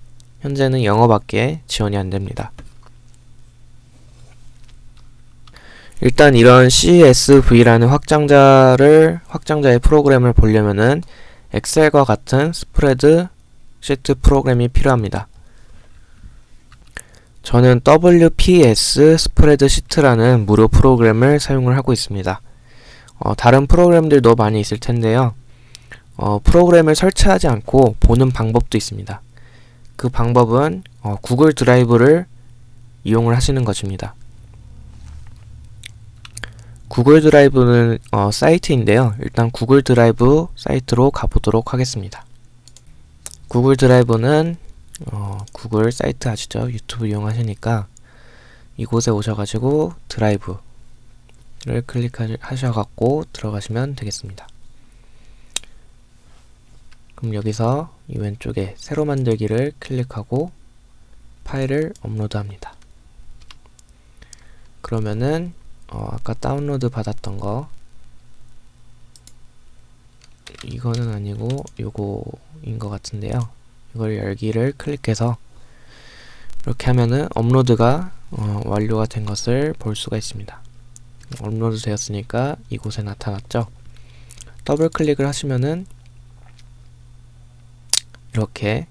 현재는 영어밖에 지원이 안 됩니다. 일단 이런 CSV라는 확장자의 프로그램을 보려면은 엑셀과 같은 스프레드 시트 프로그램이 필요합니다. 저는 WPS 스프레드 시트라는 무료 프로그램을 사용을 하고 있습니다. 다른 프로그램들도 많이 있을 텐데요. 프로그램을 설치하지 않고 보는 방법도 있습니다. 그 방법은 구글 드라이브를 이용을 하시는 것입니다. 구글 드라이브는 사이트인데요. 일단 구글 드라이브 사이트로 가보도록 하겠습니다. 구글 드라이브는 구글 사이트 아시죠? 유튜브 이용하시니까 이곳에 오셔가지고 드라이브를 클릭하셔갖고 들어가시면 되겠습니다. 그럼 여기서 이 왼쪽에 새로 만들기를 클릭하고 파일을 업로드합니다. 그러면은 아까 다운로드 받았던 거 이거는 아니고 요거인 것 같은데요. 이걸 열기를 클릭해서 이렇게 하면은 업로드가 완료가 된 것을 볼 수가 있습니다. 업로드 되었으니까 이곳에 나타났죠. 더블 클릭을 하시면은 이렇게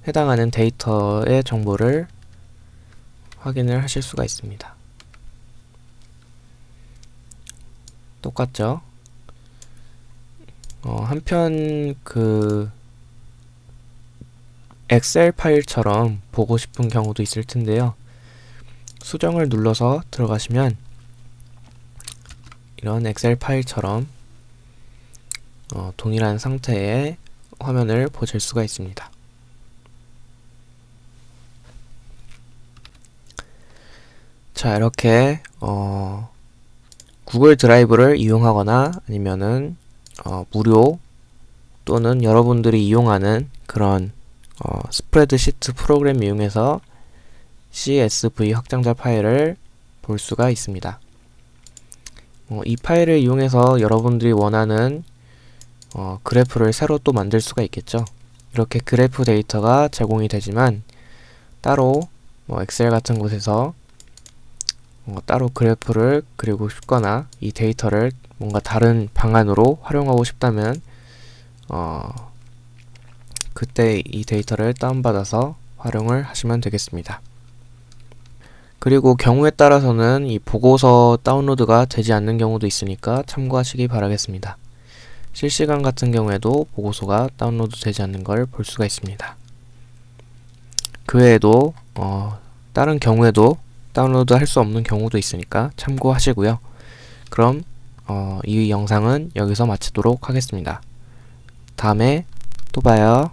해당하는 데이터의 정보를 확인을 하실 수가 있습니다. 똑같죠? 한편 엑셀 파일처럼 보고 싶은 경우도 있을 텐데요. 수정을 눌러서 들어가시면 이런 엑셀 파일처럼 동일한 상태의 화면을 보실 수가 있습니다. 자, 이렇게 구글 드라이브를 이용하거나 아니면은 무료 또는 여러분들이 이용하는 그런 스프레드시트 프로그램 이용해서 CSV 확장자 파일을 볼 수가 있습니다. 이 파일을 이용해서 여러분들이 원하는 그래프를 새로 또 만들 수가 있겠죠. 이렇게 그래프 데이터가 제공이 되지만 따로 엑셀 같은 곳에서 따로 그래프를 그리고 싶거나 이 데이터를 뭔가 다른 방안으로 활용하고 싶다면 그때 이 데이터를 다운받아서 활용을 하시면 되겠습니다. 그리고 경우에 따라서는 이 보고서 다운로드가 되지 않는 경우도 있으니까 참고하시기 바라겠습니다. 실시간 같은 경우에도 보고서가 다운로드 되지 않는 걸 볼 수가 있습니다. 그 외에도 다른 경우에도 다운로드 할 수 없는 경우도 있으니까 참고하시고요. 그럼 이 영상은 여기서 마치도록 하겠습니다. 다음에 또 봐요.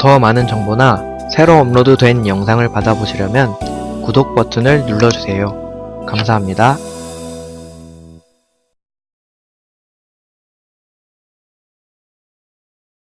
더 많은 정보나 새로 업로드된 영상을 받아보시려면 구독 버튼을 눌러주세요. 감사합니다.